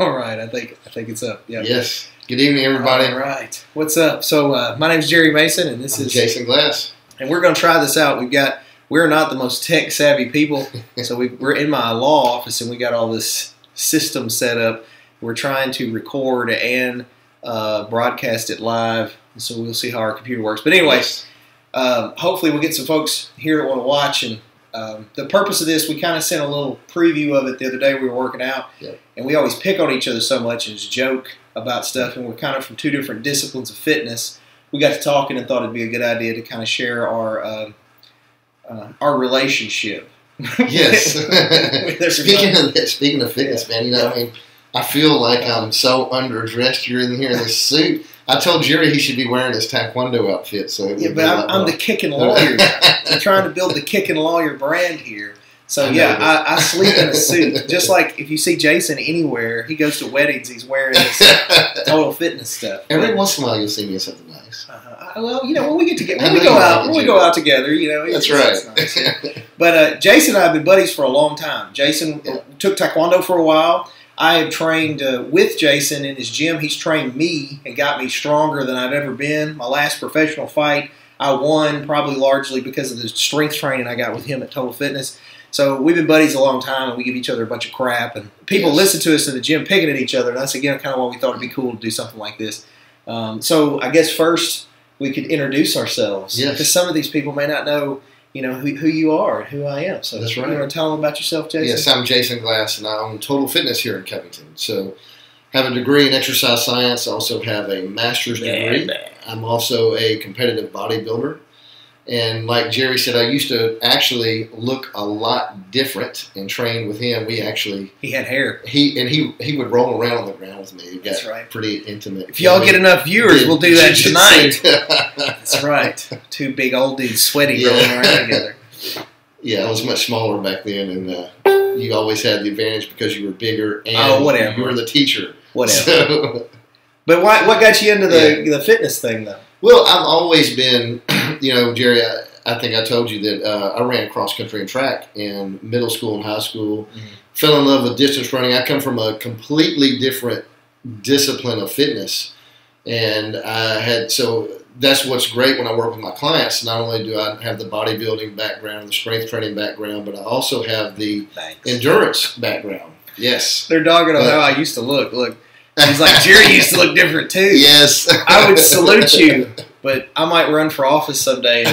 All right, I think it's up. Yep. Yes. Good evening, everybody. All right. What's up? So my name's Jerry Mason, and this is Jason Glass. And we're going to try this out. We're not the most tech savvy people, so we're in my law office, and we got all this system set up. We're trying to record and broadcast it live, so we'll see how our computer works. But anyways, hopefully we'll get some folks here that want to watch. And the purpose of this, we kind of sent a little preview of it the other day. We were working out, and we always pick on each other so much and just joke about stuff. And we're kind of from two different disciplines of fitness. We got to talking and thought it'd be a good idea to kind of share our relationship. Yes. Speaking of fitness, man, you know, I mean, I feel like I'm so underdressed. You're in here in this suit. I told Jerry he should be wearing his taekwondo outfit. So but I'm the Kickin lawyer guy. I'm trying to build the Kickin lawyer brand here. So I sleep in a suit. Just like if you see Jason anywhere, he goes to weddings, he's wearing this total fitness stuff. Every once in a while, you'll see me in something nice. Well, you know, when we get together, when we go out together, you know, that's right. Nice. But Jason and I have been buddies for a long time. Jason took taekwondo for a while. I have trained with Jason in his gym. He's trained me and got me stronger than I've ever been. My last professional fight, I won probably largely because of the strength training I got with him at Total Fitness. So we've been buddies a long time, and we give each other a bunch of crap. And people listen to us in the gym picking at each other. And that's, again, kind of why we thought it'd be cool to do something like this. So I guess first we could introduce ourselves. Yes. Because some of these people may not know, you know, who you are and who I am. So that's right. You want to tell them about yourself, Jason? Yes, I'm Jason Glass, and I own Total Fitness here in Covington. So I have a degree in exercise science. I also have a master's degree. I'm also a competitive bodybuilder. And like Jerry said, I used to actually look a lot different and train with him. He had hair. He would roll around on the ground with me. It got pretty intimate. If y'all get enough viewers, we'll do that tonight. That's right. Two big old dudes sweaty rolling around together. Yeah, I was much smaller back then, and you always had the advantage because you were bigger and whatever. You were the teacher. Whatever. So, but what got you into the fitness thing, though? Well, I've always been, you know, Jerry, I think I told you that I ran cross country and track in middle school and high school. Mm-hmm. Fell in love with distance running. I come from a completely different discipline of fitness. And so that's what's great when I work with my clients. Not only do I have the bodybuilding background, the strength training background, but I also have the endurance background. Yes. They're dogging on how I used to look. Look. He's like, Jerry used to look different too. Yes. I would salute you, but I might run for office someday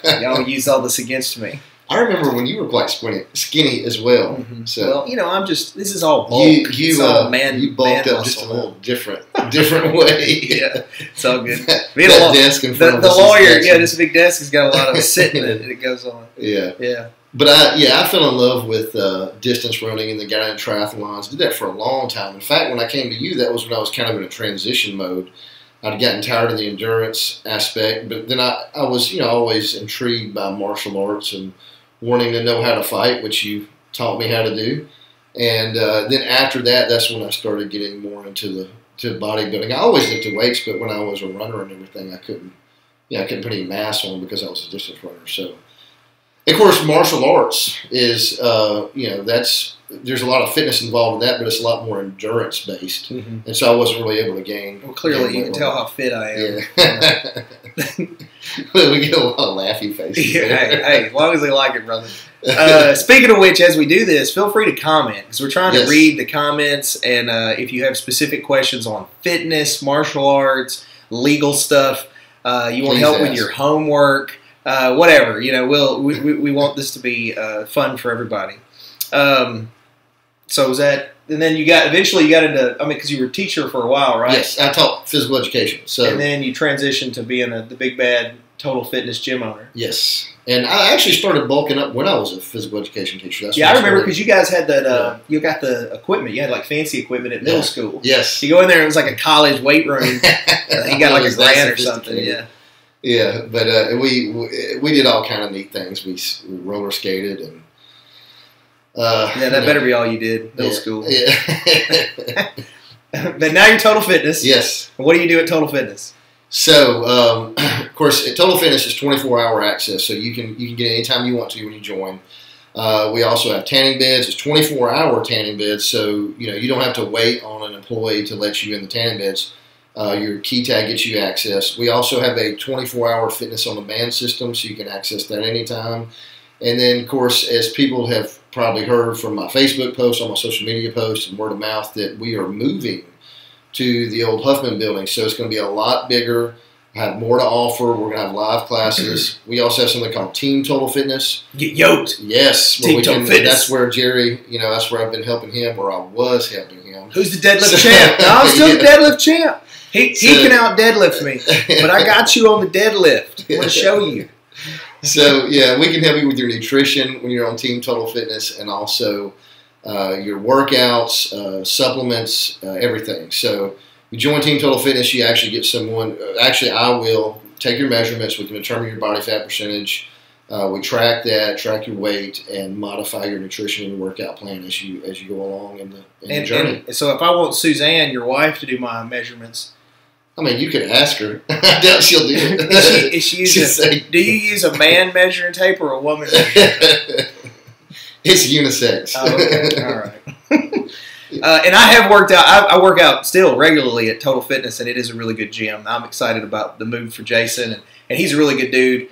and y'all use all this against me. I remember when you were quite skinny as well. Mm-hmm. So well, you know, this is all bulk. You bulked up just a little different way. Yeah, it's all good. That desk in front of the us lawyer, this big desk has got a lot of sitting in it, and it goes on. Yeah. Yeah. But I fell in love with distance running and the guy in triathlons. Did that for a long time. In fact, when I came to you, that was when I was kind of in a transition mode. I'd gotten tired of the endurance aspect, but then I was, you know, always intrigued by martial arts and wanting to know how to fight, which you taught me how to do. And then after that, that's when I started getting more into bodybuilding. I always lifted weights, but when I was a runner and everything, I couldn't put any mass on because I was a distance runner. So. Of course, martial arts is, there's a lot of fitness involved in that, but it's a lot more endurance based. Mm-hmm. And so I wasn't really able to gain. Well, clearly you can tell how fit I am. Yeah. We get a lot of laughy faces. Yeah, hey, as long as they like it, brother. Speaking of which, as we do this, feel free to comment because we're trying to read the comments. And if you have specific questions on fitness, martial arts, legal stuff, you want help with your homework. Whatever, you know, we want this to be fun for everybody. So was that, and then eventually you got into, because you were a teacher for a while, right? Yes, I taught physical education. So, and then you transitioned to being the big bad Total Fitness gym owner. Yes, and I actually started bulking up when I was a physical education teacher. I remember because you guys had that, you got the equipment, you had like fancy equipment at middle school. Yes. You go in there, it was like a college weight room. You got like a grand or something, yeah. Yeah, but we did all kind of neat things. We roller skated and that better be all you did middle school. Yeah. But now you're Total Fitness. Yes. What do you do at Total Fitness? So, of course, Total Fitness is 24-hour access, so you can get anytime you want to when you join. We also have tanning beds. It's 24-hour tanning beds, so you don't have to wait on an employee to let you in the tanning beds. Your key tag gets you access. We also have a 24-hour fitness on demand system, so you can access that anytime. And then, of course, as people have probably heard from my Facebook posts, on my social media posts, and word of mouth, that we are moving to the old Huffman building. So it's going to be a lot bigger, have more to offer. We're going to have live classes. We also have something called Team Total Fitness. Get yoked. Yes. Team Total Fitness. That's where Jerry, that's where I've been helping him, or I was helping him. Who's the deadlift champ? No, I'm still the deadlift champ. He can out deadlift me, but I got you on the deadlift. I want to show you. So, yeah, we can help you with your nutrition when you're on Team Total Fitness, and also your workouts, supplements, everything. So, you join Team Total Fitness, you actually get someone. Actually, I will take your measurements. We can determine your body fat percentage. We track that, track your weight, and modify your nutrition and your workout plan as you go along in the journey. And so, if I want Suzanne, your wife, to do my measurements, I mean, you could ask her. I doubt she'll do it. Do you use a man measuring tape or a woman measuring tape? It's unisex. Oh, okay. All right. And I have worked out. I work out still regularly at Total Fitness, and it is a really good gym. I'm excited about the move for Jason, and he's a really good dude.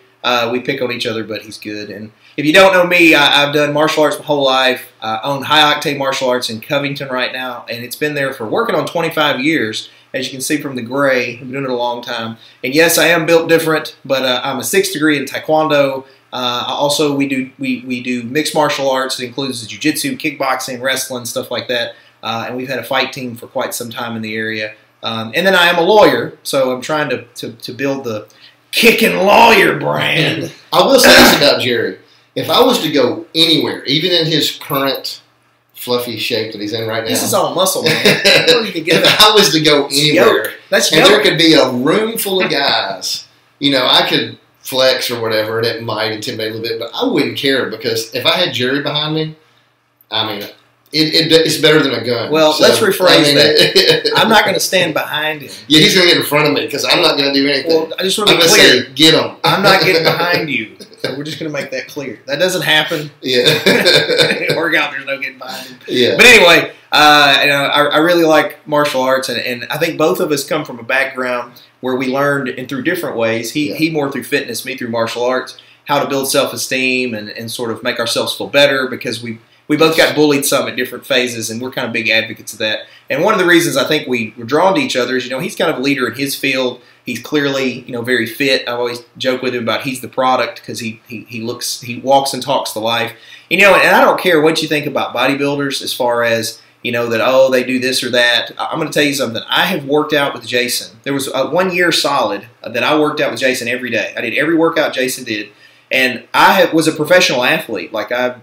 We pick on each other, but he's good. And if you don't know me, I've done martial arts my whole life. I own High Octane Martial Arts in Covington right now, and it's been there for working on 25 years. As you can see from the gray, I've been doing it a long time. And yes, I am built different, but I'm a 6th degree in Taekwondo. Also, we do mixed martial arts. It includes jiu-jitsu, kickboxing, wrestling, stuff like that. And we've had a fight team for quite some time in the area. And then I am a lawyer, so I'm trying to build the Kickin lawyer brand. I will say this about Jerry. If I was to go anywhere, even in his current fluffy shape that he's in right now. This is all muscle, man. If I was to go anywhere, there could be a room full of guys, I could flex or whatever, and it might intimidate a little bit, but I wouldn't care, because if I had Jerry behind me, I mean, it's better than a gun. Well, so, let's rephrase that. I'm not going to stand behind him. Yeah, he's going to get in front of me, because I'm not going to do anything. Well, I just want to be clear. Say, get him. I'm not getting behind you. So we're just going to make that clear. That doesn't happen. Yeah. Workout, there's no getting behind him. Yeah. But anyway, I really like martial arts, and I think both of us come from a background where we learned, and through different ways, he more through fitness, me through martial arts, how to build self-esteem and sort of make ourselves feel better, because we both got bullied some at different phases, and we're kind of big advocates of that. And one of the reasons I think we were drawn to each other is, he's kind of a leader in his field. He's clearly, very fit. I always joke with him about he's the product, because he walks and talks the life. And I don't care what you think about bodybuilders as far as, that, they do this or that. I'm going to tell you something. I have worked out with Jason. There was 1 year solid that I worked out with Jason every day. I did every workout Jason did. And I was a professional athlete. Like I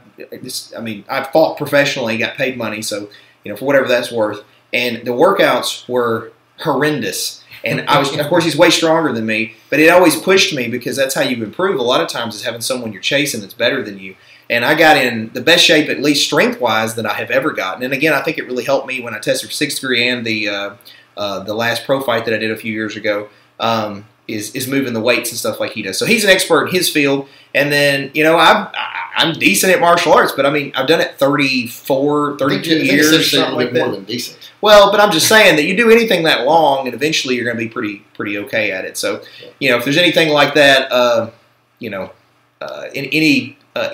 fought professionally, got paid money, so for whatever that's worth. And the workouts were horrendous. And of course, he's way stronger than me, but it always pushed me, because that's how you improve. A lot of times is having someone you're chasing that's better than you. And I got in the best shape, at least strength-wise, that I have ever gotten. And again, I think it really helped me when I tested for 6th degree and the last pro fight that I did a few years ago. Is moving the weights and stuff like he does. So he's an expert in his field. And then, I'm decent at martial arts, but I've done it 32 years, something like that. More than decent. Well, but I'm just saying that you do anything that long, and eventually you're going to be pretty okay at it. So, if there's anything like that,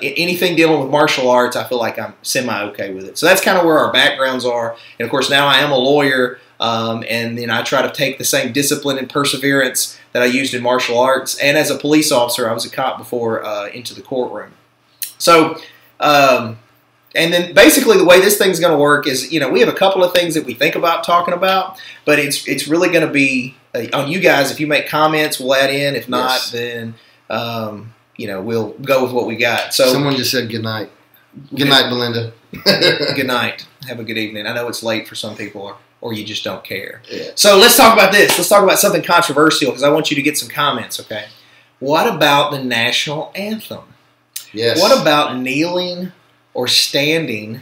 anything dealing with martial arts, I feel like I'm semi-okay with it. So that's kind of where our backgrounds are. And, of course, now I am a lawyer, and then I try to take the same discipline and perseverance that I used in martial arts. And as a police officer, I was a cop before into the courtroom. So, and then basically the way this thing's going to work is, we have a couple of things that we think about talking about, but it's really going to be on you guys. If you make comments, we'll add in. If not, then, we'll go with what we got. So someone just said good night. Good night, Belinda. Good night. Have a good evening. I know it's late for some people, or you just don't care. Yeah. So let's talk about this. Let's talk about something controversial, because I want you to get some comments, okay? What about the national anthem? Yes. What about kneeling or standing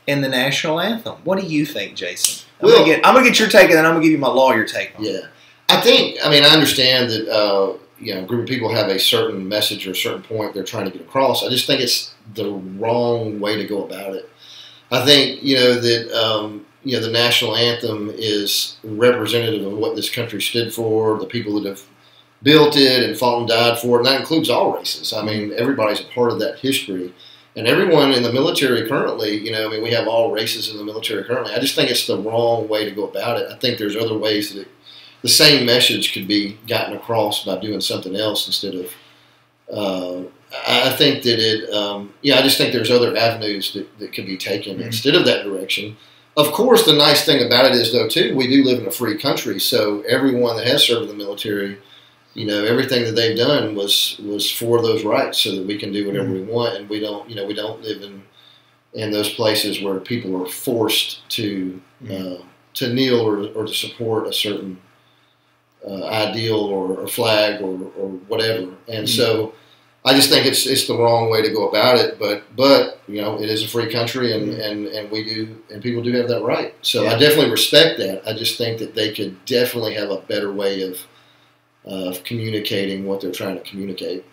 in the national anthem? What do you think, Jason? I'm gonna get your take, and then I'm going to give you my lawyer take on it. Yeah. I understand that a group of people have a certain message or a certain point they're trying to get across. I just think it's the wrong way to go about it. I think that the national anthem is representative of what this country stood for, the people that have built it and fought and died for it, and that includes all races. I mean, everybody's a part of that history. And everyone in the military currently, we have all races in the military currently. I just think it's the wrong way to go about it. I think there's other ways that the same message could be gotten across by doing something else instead of. I think that I just think there's other avenues that could be taken instead of that direction. Of course, the nice thing about it is, though, too, we do live in a free country, so everyone that has served in the military, everything that they've done was for those rights, so that we can do whatever we want, and we don't live in those places where people are forced to kneel or to support a certain ideal or flag or whatever, and so I just think it's the wrong way to go about it. But it is a free country, and we do, and people do have that right. So I definitely respect that. I just think that they could definitely have a better way of communicating what they're trying to communicate.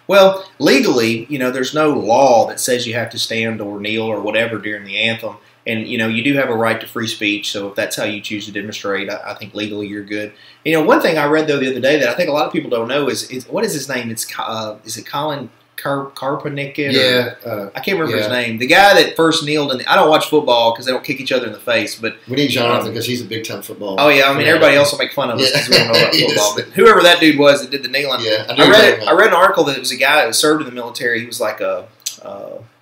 Well, legally, there's no law that says you have to stand or kneel or whatever during the anthem. And, you do have a right to free speech, so if that's how you choose to demonstrate, I think legally you're good. One thing I read, though, the other day that I think a lot of people don't know is what is his name? Is it Colin Kaepernick? Yeah. I can't remember his name. The guy that first kneeled, I don't watch football because they don't kick each other in the face. But we need Jonathan because he's a big-time football. Oh, yeah. I mean, everybody else will make fun of us because we don't know about football. But whoever that dude was that did the kneeling, I read an article that it was a guy that was served in the military. He was like a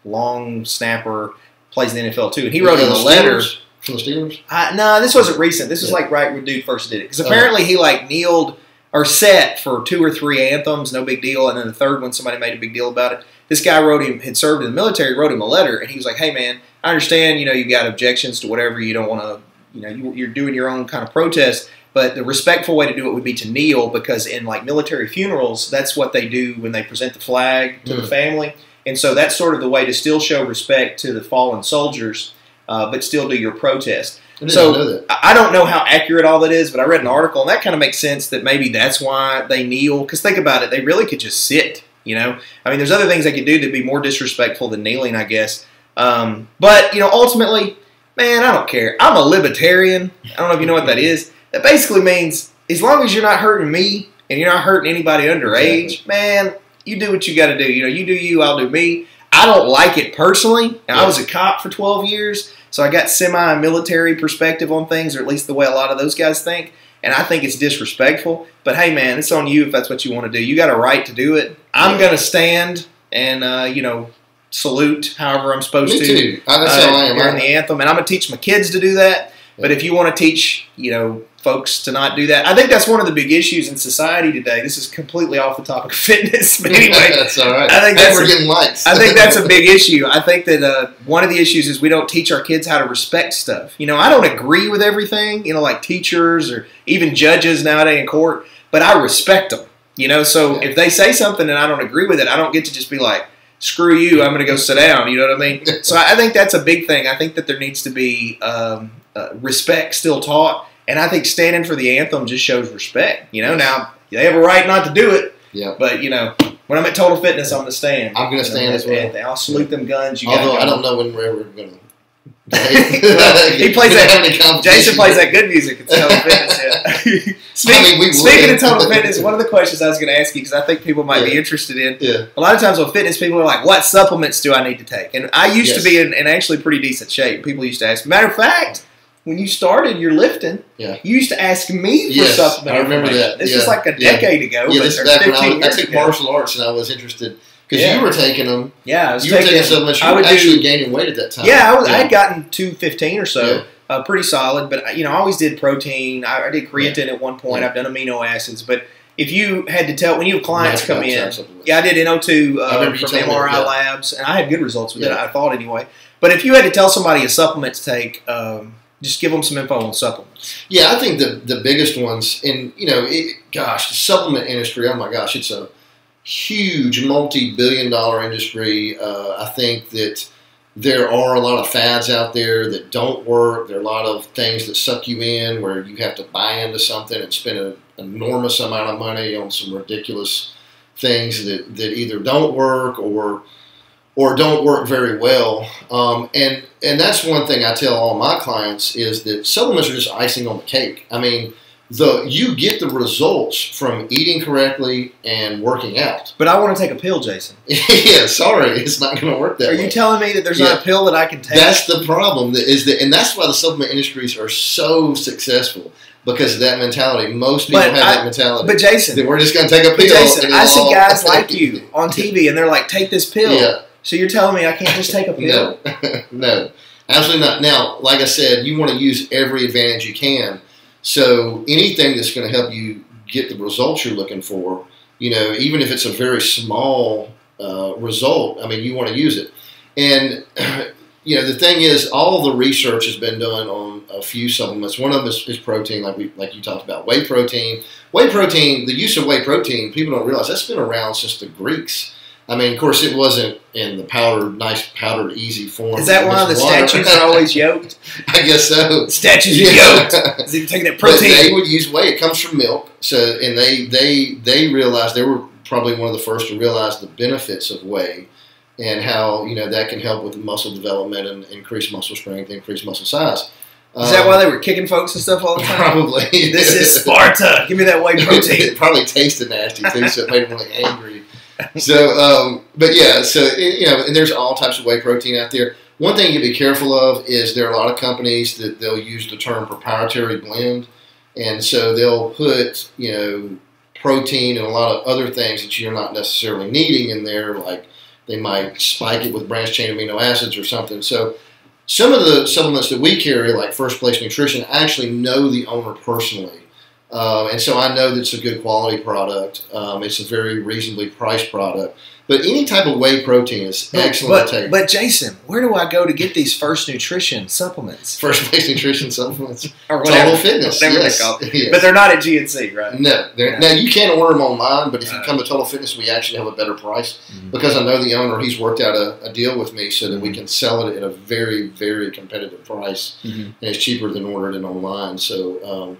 long snapper, plays in the NFL too, and he wrote him a letter. From the Steelers? No, this wasn't recent. This was like right when dude first did it. Because apparently he kneeled or sat for 2 or 3 anthems, no big deal, and then the third one somebody made a big deal about it. This guy had served in the military, wrote him a letter, and he was like, "Hey man, I understand, you've got objections to whatever, you don't want to, you're doing your own kind of protest, but the respectful way to do it would be to kneel, because in military funerals, that's what they do when they present the flag to the family. And so that's sort of the way to still show respect to the fallen soldiers, but still do your protest." So I don't know how accurate all that is, but I read an article, and that kind of makes sense that maybe that's why they kneel. Because think about it, they really could just sit, I mean, there's other things they could do to be more disrespectful than kneeling, I guess. But, ultimately, man, I don't care. I'm a libertarian. I don't know if you know what that is. That basically means as long as you're not hurting me and you're not hurting anybody underage, man, you do what you got to do. You do you, I'll do me. I don't like it personally. Now, I was a cop for 12 years, so I got semi-military perspective on things, or at least the way a lot of those guys think, and I think it's disrespectful. But, hey, man, it's on you if that's what you want to do. You got a right to do it. I'm going to stand and, salute however I'm supposed to. Me too. That's how I am. During the anthem, and I'm going to teach my kids to do that. But if you want to teach, folks to not do that, I think that's one of the big issues in society today. This is completely off the topic of fitness, but anyway, that's all right. I think we're getting likes. I think that's a big issue. I think that one of the issues is we don't teach our kids how to respect stuff. I don't agree with everything, like teachers or even judges nowadays in court, but I respect them. So if they say something and I don't agree with it, I don't get to just be like, screw you, I'm going to go sit down. You know what I mean? So I think that's a big thing. I think that there needs to be respect still taught, and I think standing for the anthem just shows respect. Now they have a right not to do it. Yeah. But when I'm at Total Fitness, I'm going to stand. I'm going to stand as well. I'll salute them guns. Although I don't know when we're ever going to. He plays that. Jason plays that good music at Total Fitness. Speaking of Total Fitness, one of the questions I was going to ask you, because I think people might be interested in. Yeah. A lot of times on fitness, people are like, "What supplements do I need to take?" And I used to be in actually pretty decent shape. People used to ask me. Matter of fact, when you started your lifting, you used to ask me for supplements. I remember that. This is like a decade ago. Yeah, this is back when I took martial arts and I was interested. Because you were taking them. Yeah, I was taking supplements. You were actually gaining weight at that time. Yeah, I had gotten 215 or so. Pretty solid. But, I always did protein. I did creatine at one point. I've done amino acids. But if you had to tell, when you have clients come in. Yeah, I did NO2 from MRI labs. And I had good results with it, I thought anyway. But if you had to tell somebody a supplement to take, just give them some info on supplements. Yeah, I think the biggest ones, and, the supplement industry, oh my gosh, it's a huge multi-billion-dollar industry. I think that there are a lot of fads out there that don't work. There are a lot of things that suck you in where you have to buy into something and spend enormous amount of money on some ridiculous things that either don't work or don't work very well. And that's one thing I tell all my clients is that supplements are just icing on the cake. I mean, you get the results from eating correctly and working out. But I want to take a pill, Jason. Yeah, sorry, it's not going to work that way. Are you telling me that there's not a pill that I can take? That's the problem. And that's why the supplement industries are so successful. Because of that mentality. Most people have that mentality. But Jason, that we're just going to take a pill. But Jason, I see guys like you on TV, and they're like, take this pill. Yeah. So you're telling me I can't just take a pill? No, absolutely not. Now, like I said, you want to use every advantage you can. So anything that's going to help you get the results you're looking for, even if it's a very small result, I mean, you want to use it. And, the thing is, all the research has been done on a few supplements. One of them is protein, like you talked about. Whey protein. Whey protein, the use of whey protein, people don't realize that's been around since the Greeks. I mean, of course, it wasn't in the nice powdered, easy form. Is that why the statues are always yoked? I guess so. Statues are yoked. Is he taking that protein? But they would use whey. It comes from milk. So, and they realized, they were probably one of the first to realize the benefits of whey and how, that can help with muscle development and increase muscle strength, increase muscle size. Is that why they were kicking folks and stuff all the time? Probably. This is Sparta. Give me that whey protein. It probably tasted nasty, too, so it made them really angry. So, but yeah, and there's all types of whey protein out there. One thing you be careful of is there are a lot of companies that they'll use the term proprietary blend, and so they'll put, protein and a lot of other things that you're not necessarily needing in there, like they might spike it with branched chain amino acids or something. So some of the supplements that we carry, like First Place Nutrition, I actually know the owner personally. And so I know that it's a good quality product. It's a very reasonably priced product. But any type of whey protein is excellent to take. But Jason, where do I go to get these First Nutrition supplements? First Place Nutrition supplements. Or whatever. Total Fitness. Whatever yes. they're called. Yes. But they're not at GNC, right? No. Now, you can order them online, but if you come to Total Fitness, we actually have a better price. Mm-hmm. Because I know the owner, he's worked out a deal with me so that we can sell it at a very, very competitive price. Mm-hmm. And it's cheaper than ordering it online. So,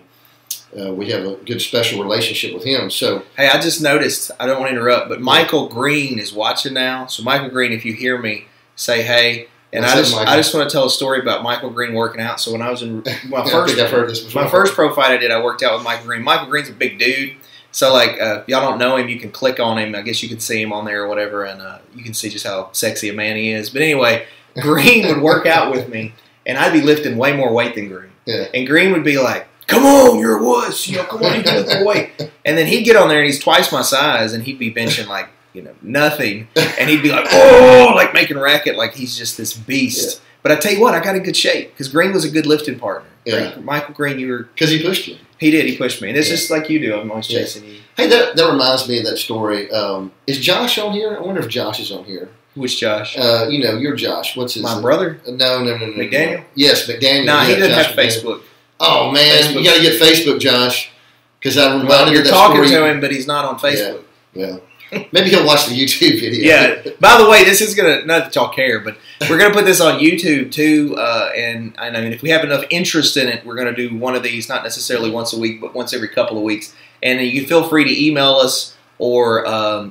we have a good special relationship with him. So, hey, I just noticed, I don't want to interrupt, but Michael Green is watching now. So Michael Green, if you hear me, say hey. And I just want to tell a story about Michael Green working out. So when I was in I think I've heard this before. My first pro fight I did, I worked out with Michael Green. Michael Green's a big dude. So if y'all don't know him, you can click on him. I guess you can see him on there or whatever, and you can see just how sexy a man he is. But anyway, Green would work out with me, and I'd be lifting way more weight than Green. Yeah. And Green would be like, come on, you're a wuss. Come on, you can lift more weight. And then he'd get on there, and he's twice my size, and he'd be benching nothing. And he'd be like, oh, like making racket, like he's just this beast. Yeah. But I tell you what, I got in good shape because Green was a good lifting partner. Yeah. Michael Green, you were... Because he pushed you. He did. He pushed me. And it's just like you do. I'm always chasing you. Hey, that reminds me of that story. Is Josh on here? I wonder if Josh is on here. Which Josh? You're Josh. What's his My brother? No. McDaniel? Yes, McDaniel. No, he doesn't Josh have Facebook. Oh, man. You got to get Facebook, Josh. Because I reminded you're of that talking story. to him, but he's not on Facebook. Yeah. Maybe he'll watch the YouTube video. Yeah. By the way, this is going to, not that y'all care, but we're going to put this on YouTube too. And I mean, if we have enough interest in it, we're going to do one of these, not necessarily once a week, but once every couple of weeks. And you can feel free to email us or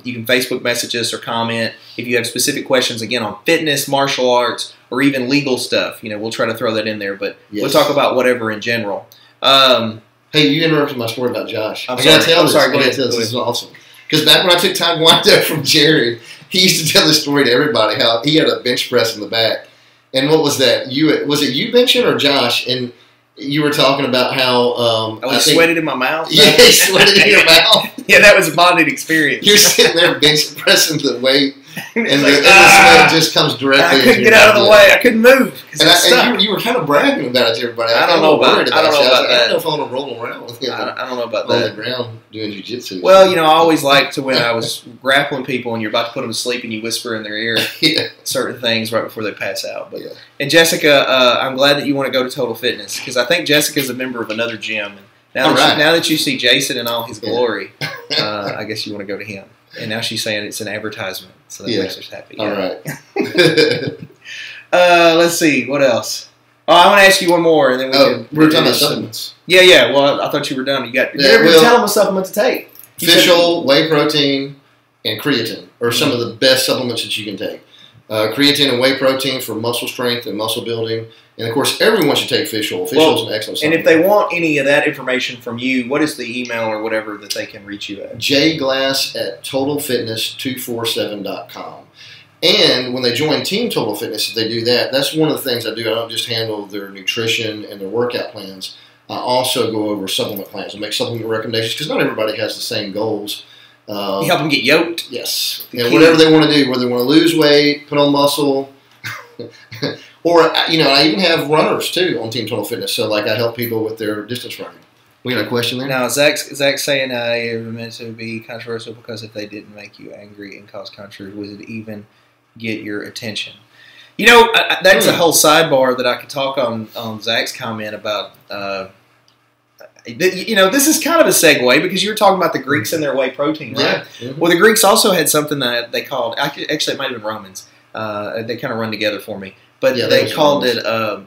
you can Facebook message us or comment if you have specific questions, again, on fitness, martial arts, or even legal stuff. We'll try to throw that in there, but we'll talk about whatever in general. Hey, you interrupted my story about Josh. I'm sorry. Go ahead. This is awesome. Because back when I took Taekwondo from Jerry, he used to tell this story to everybody, how he had a bench press in the back. And what was that? Was it you benching or Josh? And you were talking about how... I sweated in my mouth? Yeah, he sweated in your mouth. Yeah, that was a bonding experience. You're sitting there bench pressing the weight, and the sweat just comes directly. I couldn't get out of the way. I couldn't move. And you were kind of bragging about it to everybody. I don't know about that. I don't know if I want to roll around with him. I don't know about that. On the ground doing jiu-jitsu. Well, I always liked to when I was grappling people and you're about to put them to sleep and you whisper in their ear certain things right before they pass out. But And Jessica, I'm glad that you want to go to Total Fitness because I think Jessica's a member of another gym. And now that you see Jason in all his glory, I guess you want to go to him. And now she's saying it's an advertisement, so that makes us happy. All right. Let's see. What else? Oh, I want to ask you one more, and then we're talking about supplements. Yeah. Well, I thought you were done. You tell them a supplement to take. Fish oil, whey protein, and creatine are some of the best supplements that you can take. Creatine and whey protein for muscle strength and muscle building. And, of course, everyone should take fish oil. Fish oil is an excellent supplement. And if they want any of that information from you, what is the email or whatever that they can reach you at? jglass@totalfitness247.com. And when they join Team Total Fitness, if they do that, that's one of the things I do. I don't just handle their nutrition and their workout plans. I also go over supplement plans and make supplement recommendations because not everybody has the same goals. You help them get yoked? Yes. And whatever they want to do, whether they want to lose weight, put on muscle, or, I even have runners, too, on Team Total Fitness. So, I help people with their distance running. We got a question there? Now, Zach's saying it was meant to be controversial because if they didn't make you angry and cause controversy, would it even get your attention? That's a whole sidebar that I could talk on Zach's comment about. This is kind of a segue because you were talking about the Greeks and their whey protein, right? Yeah. Mm-hmm. Well, the Greeks also had something that they called, actually it might have been Romans. They kind of run together for me. But they called it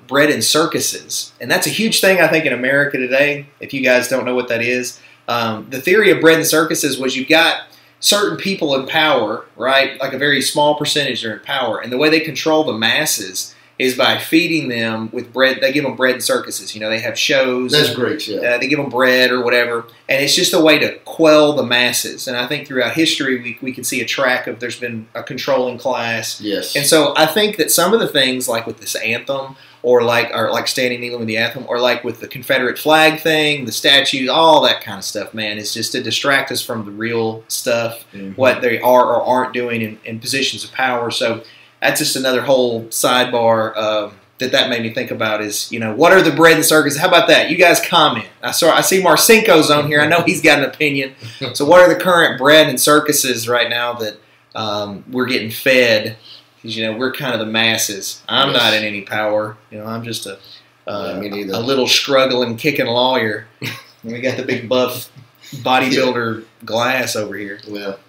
bread and circuses. And that's a huge thing, I think, in America today, if you guys don't know what that is. The theory of bread and circuses was you've got certain people in power, right? Like a very small percentage are in power. And the way they control the masses is by feeding them with bread. They give them bread and circuses. They have shows. That's great, yeah. They give them bread or whatever. And it's just a way to quell the masses. And I think throughout history, we can see a track of there's been a controlling class. Yes. And so I think that some of the things, like with this anthem, or like standing kneeling with the anthem, or like with the Confederate flag thing, the statues, all that kind of stuff, man, is just to distract us from the real stuff, what they are or aren't doing in positions of power. So that's just another whole sidebar that made me think about is, what are the bread and circuses? How about that? You guys comment. I see Marcinko's on here. I know he's got an opinion. So what are the current bread and circuses right now that we're getting fed? Because, we're kind of the masses. I'm not in any power. I'm just a little struggling, kicking lawyer. And we got the big buff bodybuilder Glass over here. Well,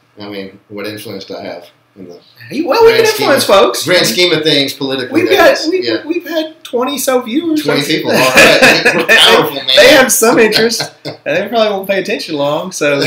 what influence do I have? We can influence folks. Grand scheme of things, politically. We've had 20-so viewers. 20 people. All right. We're powerful, man. They have some interest. And they probably won't pay attention long. So,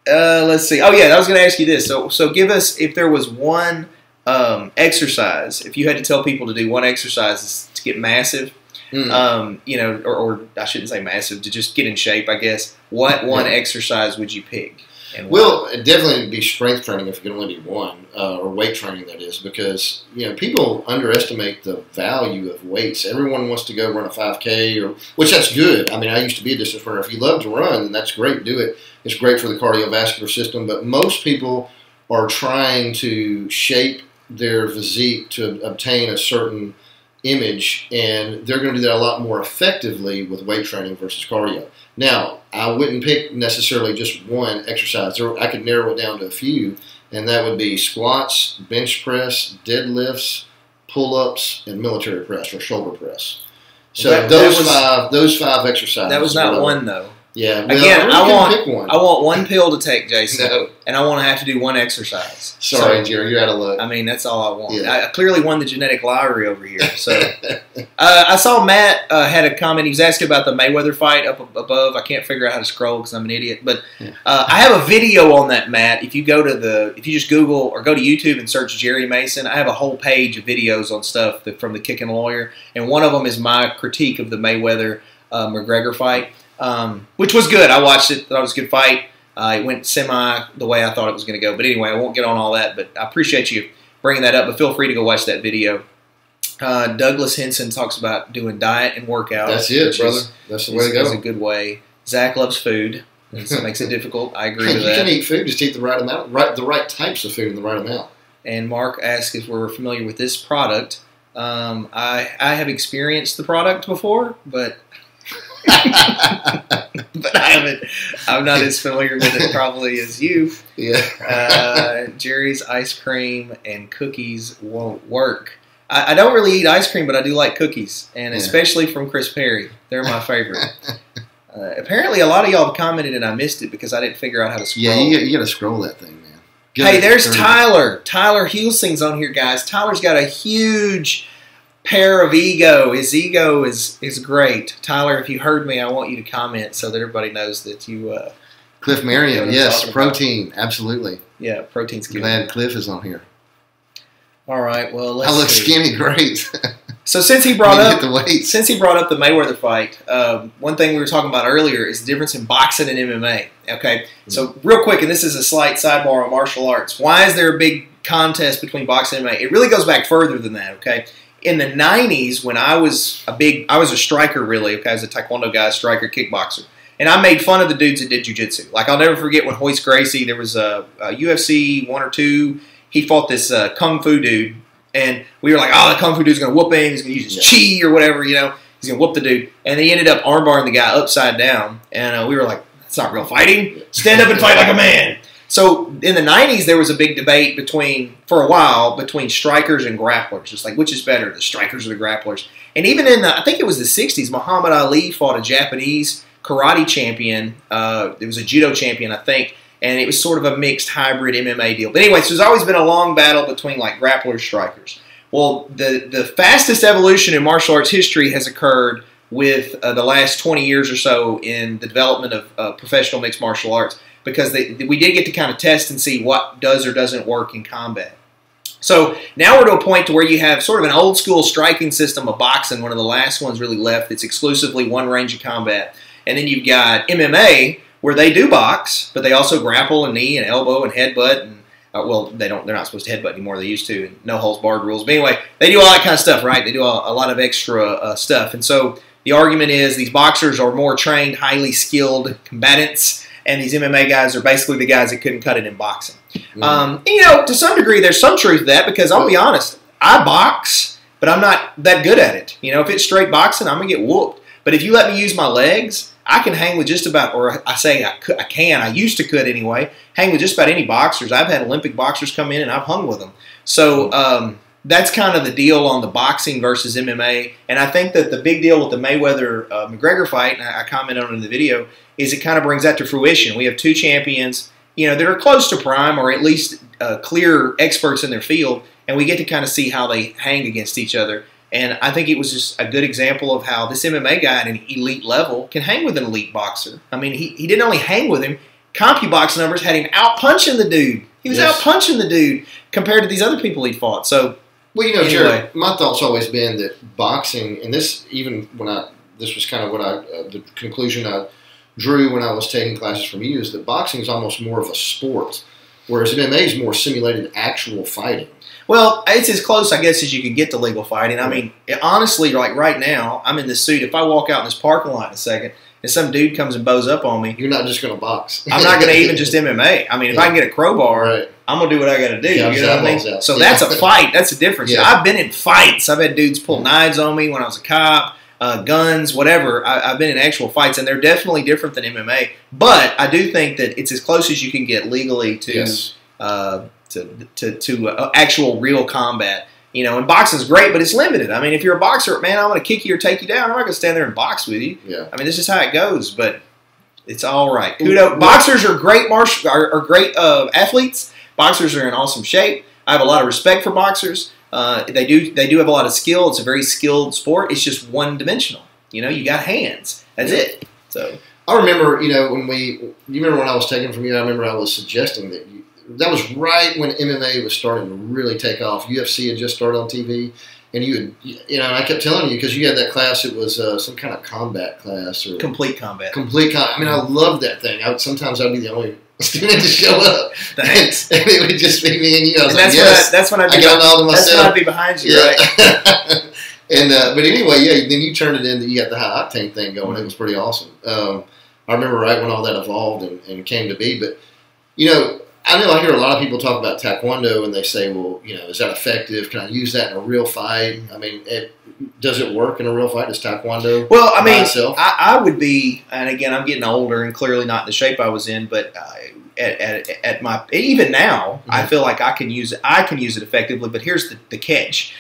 let's see. Oh, yeah, I was going to ask you this. So give us, if there was one exercise, if you had to tell people to do one exercise to get massive, or I shouldn't say massive, to just get in shape, I guess, what one exercise would you pick? Well, it'd definitely be strength training if it can only be one, or weight training, that is, because people underestimate the value of weights. Everyone wants to go run a 5K, which that's good. I used to be a distance runner. If you love to run, then that's great. Do it. It's great for the cardiovascular system. But most people are trying to shape their physique to obtain a certain image, and they're going to do that a lot more effectively with weight training versus cardio. Now, I wouldn't pick necessarily just one exercise. I could narrow it down to a few, and that would be squats, bench press, deadlifts, pull-ups, and military press or shoulder press. So those five exercises. That was not one, though. Yeah. Well, again, I want one pill to take, Jason, and I want to have to do one exercise. Sorry, Jerry, you're out of luck. That's all I want. Yeah. I clearly won the genetic lottery over here. So I saw Matt had a comment. He was asking about the Mayweather fight up above. I can't figure out how to scroll because I'm an idiot. But I have a video on that, Matt. If you just Google or go to YouTube and search Jerry Mason, I have a whole page of videos on stuff from the Kickin Lawyer, and one of them is my critique of the Mayweather McGregor fight. Which was good. I watched it. Thought it was a good fight. It went semi the way I thought it was going to go. But anyway, I won't get on all that. But I appreciate you bringing that up. But feel free to go watch that video. Douglas Henson talks about doing diet and workout. That's it, brother. That's the way to go. That's a good way. Zach loves food. So it makes it difficult. I agree with that. You can eat food. Just eat the right amount. The right types of food in the right amount. And Mark asks if we're familiar with this product. I have experienced the product before, but... but I'm not as familiar with it probably as you. Yeah. Jerry's ice cream and cookies won't work. I don't really eat ice cream, but I do like cookies, and especially from Chris Perry. They're my favorite. Apparently, a lot of y'all have commented, and I missed it because I didn't figure out how to scroll. Yeah, you got to scroll that thing, man. Hey, there's Tyler. Tyler Husing's on here, guys. Tyler's got a huge pair of ego. His ego is great. Tyler, if you heard me, I want you to comment so that everybody knows that you. Cliff Marion, yes, protein, absolutely. Yeah, protein's good. Glad Cliff is on here. All right, well, let's I look see. skinny, great. So since he brought up the weight. Since he brought up the Mayweather fight, one thing we were talking about earlier is the difference in boxing and MMA. Okay, so real quick, and this is a slight sidebar on martial arts. Why is there a big contest between boxing and MMA? It really goes back further than that. Okay, in the '90s, when I was a striker, really. Okay, I was a taekwondo guy, striker, kickboxer. And I made fun of the dudes that did jiu-jitsu. Like, I'll never forget when Hoist Gracie, there was a UFC 1 or 2, he fought this kung fu dude. And we were like, oh, the kung fu dude's going to whoop him. He's going to use his chi or whatever, you know. He's going to whoop the dude. And he ended up armbarring the guy upside down. And we were like, that's not real fighting. Stand up and fight like a man. So in the 90s, there was a big debate for a while, between strikers and grapplers. Just like, which is better, the strikers or the grapplers? And even in I think it was the 60s, Muhammad Ali fought a Japanese karate champion. It was a judo champion, I think, and it was sort of a mixed hybrid MMA deal. But anyway, so there's always been a long battle between like grapplers, strikers. Well, the fastest evolution in martial arts history has occurred with the last 20 years or so in the development of professional mixed martial arts, because we did get to kind of test and see what does or doesn't work in combat. So now we're to a point to where you have sort of an old school striking system of boxing, one of the last ones really left that's exclusively one range of combat. And then you've got MMA, where they do box, but they also grapple and knee and elbow and headbutt. And well, they're not supposed to headbutt anymore. They used to, and no holds barred rules. But anyway, they do all that kind of stuff, right? They do a lot of extra stuff. And so the argument is these boxers are more trained, highly skilled combatants, and these MMA guys are basically the guys that couldn't cut it in boxing. Mm-hmm. You know, to some degree, there's some truth to that, because I'll be honest, I box, but I'm not that good at it. You know, if it's straight boxing, I'm going to get whooped. But if you let me use my legs, I can hang with just about, or I used to could anyway, hang with just about any boxers. I've had Olympic boxers come in and I've hung with them. So that's kind of the deal on the boxing versus MMA. And I think that the big deal with the Mayweather-McGregor fight, and I commented on it in the video, is it kind of brings that to fruition. We have two champions, you know, that are close to prime, or at least clear experts in their field, and we get to kind of see how they hang against each other. And I think it was just a good example of how this MMA guy at an elite level can hang with an elite boxer. I mean, he didn't only hang with him. CompuBox numbers had him out-punching the dude. He was out-punching the dude compared to these other people he'd fought. So, well, you know, anyway. Jared, my thought's always been that boxing, and this even when this was kind of what the conclusion I drew when I was taking classes from you, is that boxing is almost more of a sport, whereas MMA is more simulated actual fighting. Well, it's as close, I guess, as you can get to legal fighting. I mean, honestly, like right now, I'm in this suit. If I walk out in this parking lot in a second and some dude comes and bows up on me, you're not just going to box. I'm not going to even just MMA. I mean, if I can get a crowbar, right, I'm going to do what I got to do. Yeah, you know what I mean? out. So that's a fight. That's the difference. Yeah. I've been in fights. I've had dudes pull knives on me when I was a cop, guns, whatever. I've been in actual fights, and they're definitely different than MMA. But I do think that it's as close as you can get legally to actual real combat. You know, and boxing's great, but it's limited. I mean, if you're a boxer, man, I'm going to kick you or take you down. I'm not going to stand there and box with you. Yeah. I mean, this is how it goes, but it's all right. Kudos. Boxers are great great athletes. Boxers are in awesome shape. I have a lot of respect for boxers. They do have a lot of skill. It's a very skilled sport. It's just one-dimensional. You know, you got hands. That's it. So I remember, you know, you remember when I was taking from you, I remember I was suggesting that was right when MMA was starting to really take off. UFC had just started on TV, and I kept telling you, because you had that class, it was some kind of combat class or complete combat. I mean, I loved that thing. Sometimes I'd be the only student to show up. Thanks. And it would just be me and you. I was and like, yes, that's when I'd I got it all to myself. That's when I'd be behind you, yeah. right? And but anyway, yeah. Then you turned it into, you got the high octane thing going. Mm-hmm. It was pretty awesome. I remember right when all that evolved and came to be. But you know, I know I hear a lot of people talk about Taekwondo, and they say, well, you know, is that effective? Can I use that in a real fight? I mean, does it work in a real fight? Does Taekwondo? Well, I mean, I would be, and again, I'm getting older and clearly not in the shape I was in, but at my, even now, mm-hmm. I feel like I can use it effectively. But here's the catch: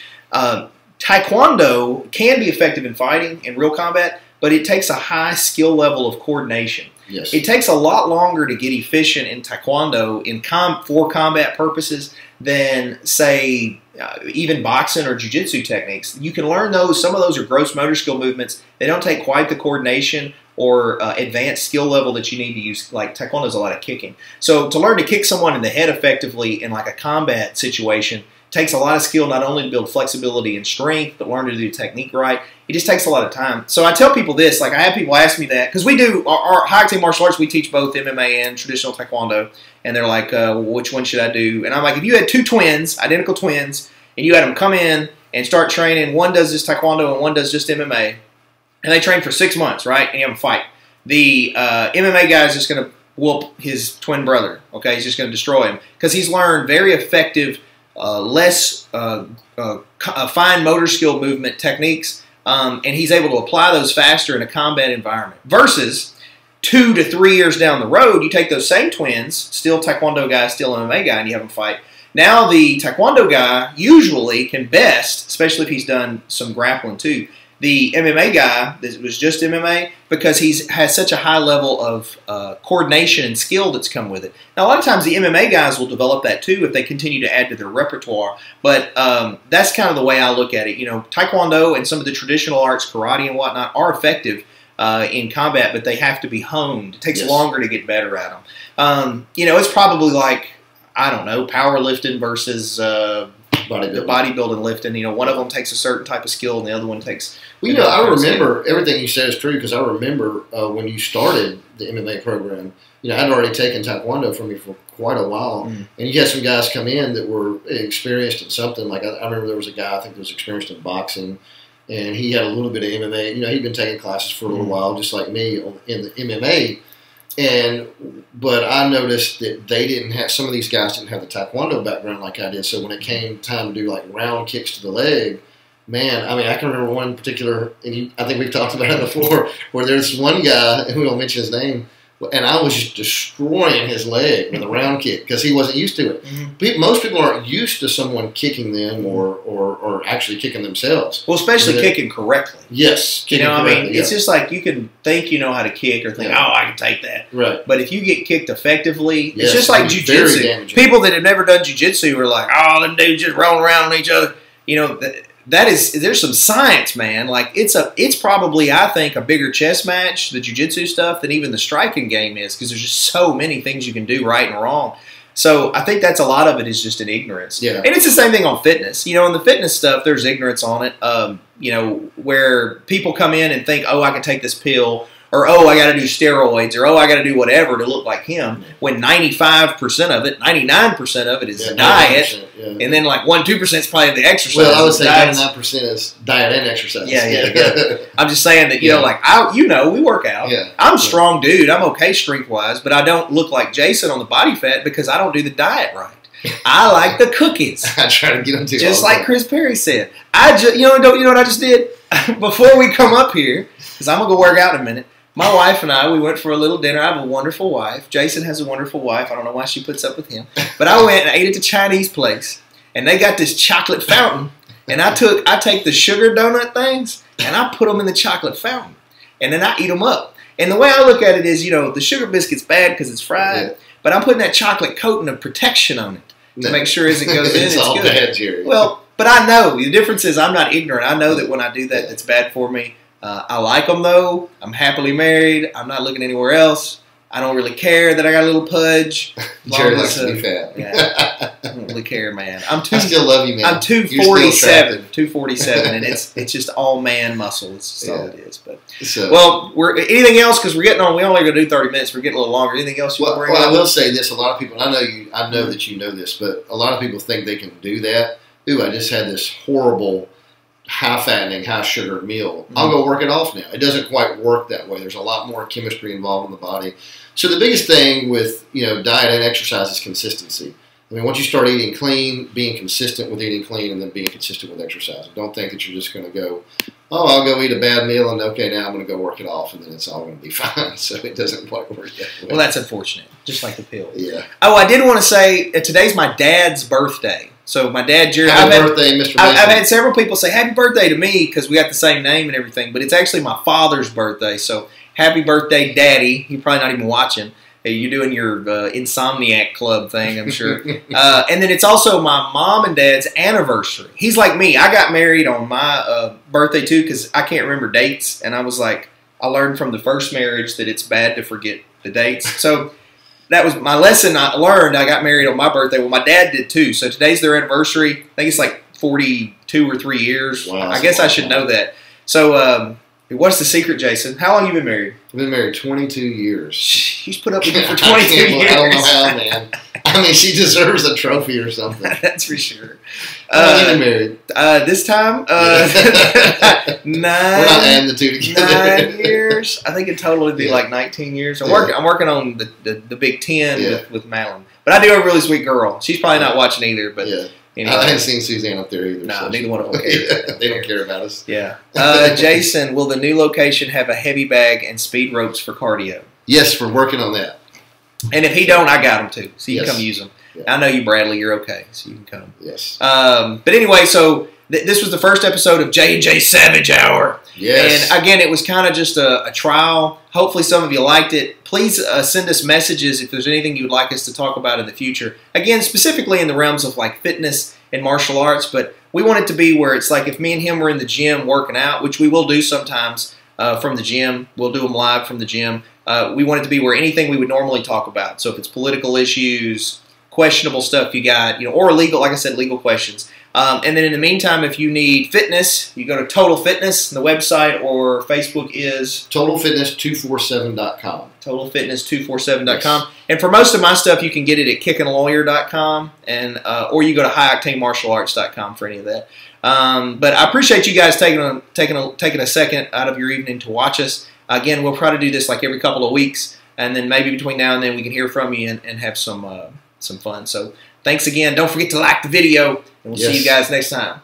Taekwondo can be effective in fighting in real combat, but it takes a high skill level of coordination. Yes. It takes a lot longer to get efficient in Taekwondo for combat purposes than, say, even boxing or jiu-jitsu techniques. You can learn those. Some of those are gross motor skill movements. They don't take quite the coordination or advanced skill level that you need to use. Like Taekwondo is a lot of kicking. So to learn to kick someone in the head effectively in like a combat situation takes a lot of skill, not only to build flexibility and strength, but learn to do the technique right. It just takes a lot of time. So I tell people this, like I have people ask me that, because we do, our high-octane martial arts, we teach both MMA and traditional Taekwondo, and they're like, well, which one should I do? And I'm like, if you had two twins, identical twins, and you had them come in and start training, one does just Taekwondo and one does just MMA, and they train for 6 months, right, and you have them fight. The MMA guy is just going to whoop his twin brother, okay? He's just going to destroy him, because he's learned very effective less fine motor skill movement techniques, and he's able to apply those faster in a combat environment. Versus 2 to 3 years down the road, you take those same twins, still Taekwondo guy, still MMA guy, and you have them fight. Now the Taekwondo guy usually can best, especially if he's done some grappling too, the MMA guy that was just MMA, because he has such a high level of coordination and skill that's come with it. Now, a lot of times the MMA guys will develop that too if they continue to add to their repertoire, but that's kind of the way I look at it. You know, Taekwondo and some of the traditional arts, karate and whatnot, are effective in combat, but they have to be honed. It takes longer to get better at them. You know, it's probably like, I don't know, powerlifting versus bodybuilding lifting. You know, one of them takes a certain type of skill and the other one takes... Well, you know, I remember everything you said is true, because I remember when you started the MMA program, you know, I'd already taken Taekwondo from you for quite a while, and you had some guys come in that were experienced in something. Like I remember there was a guy I think that was experienced in boxing, and he had a little bit of MMA. You know, he'd been taking classes for a little while, just like me in the MMA. But I noticed that they didn't have, some of these guys didn't have the Taekwondo background like I did. So when it came time to do like round kicks to the leg, man, I mean, I can remember one particular, and I think we've talked about it before, where there's one guy, and we won't mention his name, and I was just destroying his leg with a round kick because he wasn't used to it. Most people aren't used to someone kicking them or actually kicking themselves. Well, especially kicking correctly. Yes. You know, I mean, it's just like you can think you know how to kick or think, oh, I can take that. Right. But if you get kicked effectively, it's just like jiu-jitsu. People that have never done jiu-jitsu are like, oh, them dudes just rolling around on each other. You know, there's some science, man. Like it's probably, I think, a bigger chess match, the jiu-jitsu stuff, than even the striking game is, because there's just so many things you can do right and wrong. So I think that's a lot of it is just an ignorance. Yeah. And it's the same thing on fitness. You know, in the fitness stuff, there's ignorance on it. You know, where people come in and think, oh, I can take this pill, or oh, I got to do steroids, or oh, I got to do whatever to look like him. When 95% of it, 99% of it is the diet, and then like 1-2% is probably the exercise. Well, I would say 99% is diet and exercise. Yeah. I'm just saying that, you know, like we work out. Yeah. I'm a strong dude. I'm okay strength wise, but I don't look like Jason on the body fat because I don't do the diet right. I like the cookies. I try to get them to just like Chris Perry said. You know what I just did before we come up here, because I'm gonna go work out in a minute. My wife and I, we went for a little dinner. I have a wonderful wife. Jason has a wonderful wife. I don't know why she puts up with him. But I went and ate at the Chinese place, and they got this chocolate fountain. And I take the sugar donut things, and I put them in the chocolate fountain. And then I eat them up. And the way I look at it is, you know, the sugar biscuit's bad because it's fried, but I'm putting that chocolate coating of protection on it to make sure as it goes in, it's all good. Bad, Jerry. Well, but I know. The difference is I'm not ignorant. I know that when I do that, it's bad for me. I like them, though. I'm happily married. I'm not looking anywhere else. I don't really care that I got a little pudge. Jerry likes to be fat. Yeah, I don't really care, man. I still love you, man. I'm 247, and it's just all man muscle. It's just all it is. But well, anything else? Because we're getting on. We only going to do 30 minutes. We're getting a little longer. Anything else you want to bring up? Well, I will say this. A lot of people. I know that you know this, but a lot of people think they can do that. Ooh, I just had this horrible high-fattening, high-sugar meal. I'll go work it off now. It doesn't quite work that way. There's a lot more chemistry involved in the body. So the biggest thing with diet and exercise is consistency. I mean, once you start eating clean, being consistent with eating clean, and then being consistent with exercise. Don't think that you're just going to go, oh, I'll go eat a bad meal, and okay, now I'm going to go work it off, and then it's all going to be fine. So it doesn't quite work that way. Well, that's unfortunate, just like the pill. Yeah. Oh, I did want to say, today's my dad's birthday. So my dad, Jerry, Happy birthday, Mr. Mason. I've had several people say happy birthday to me because we got the same name and everything, but it's actually my father's birthday. So happy birthday, Daddy. You're probably not even watching. You're doing your Insomniac Club thing, I'm sure. And then it's also my mom and dad's anniversary. He's like me. I got married on my birthday, too, because I can't remember dates. And I was like, I learned from the first marriage that it's bad to forget the dates. So that was my lesson I learned. I got married on my birthday. Well, my dad did, too. So today's their anniversary. I think it's like 42 or 3 years. Wow, I guess I should know that. So what's the secret, Jason? How long have you been married? I've been married 22 years. She's put up with you for 22 years. I don't know how, man. I mean, she deserves a trophy or something. That's for sure. How long have you been married? This time, 9. We're not adding the two together. 9 years. I think in total it'd be like 19 years. I'm working on the Big 10 with Madeline. But I do have a really sweet girl. She's probably not watching either. But anyway. I haven't seen Suzanne up there either. No, so neither one of them cares. They don't care about us. Yeah. Jason, will the new location have a heavy bag and speed ropes for cardio? Yes, we're working on that. And if he don't, I got him too. So you can come use them. Yeah. I know you, Bradley. You're okay, so you can come. Yes. But anyway, so this was the first episode of J&J Savage Hour. Yes. And again, it was kind of just a trial. Hopefully some of you liked it. Please send us messages if there's anything you would like us to talk about in the future. Again, specifically in the realms of like fitness and martial arts, but we want it to be where it's like if me and him were in the gym working out, which we will do sometimes from the gym. We'll do them live from the gym. We want it to be where anything we would normally talk about. So if it's political issues, questionable stuff you got, or legal, like I said, legal questions. And then in the meantime, if you need fitness, you go to Total Fitness. The website or Facebook is TotalFitness247.com. TotalFitness247.com. Yes. And for most of my stuff, you can get it at kickinlawyer.com and or you go to highoctanemartialarts.com for any of that. But I appreciate you guys taking a second out of your evening to watch us. Again, we'll try to do this like every couple of weeks, and then maybe between now and then we can hear from you and have some fun. So thanks again. Don't forget to like the video, and we'll see you guys next time.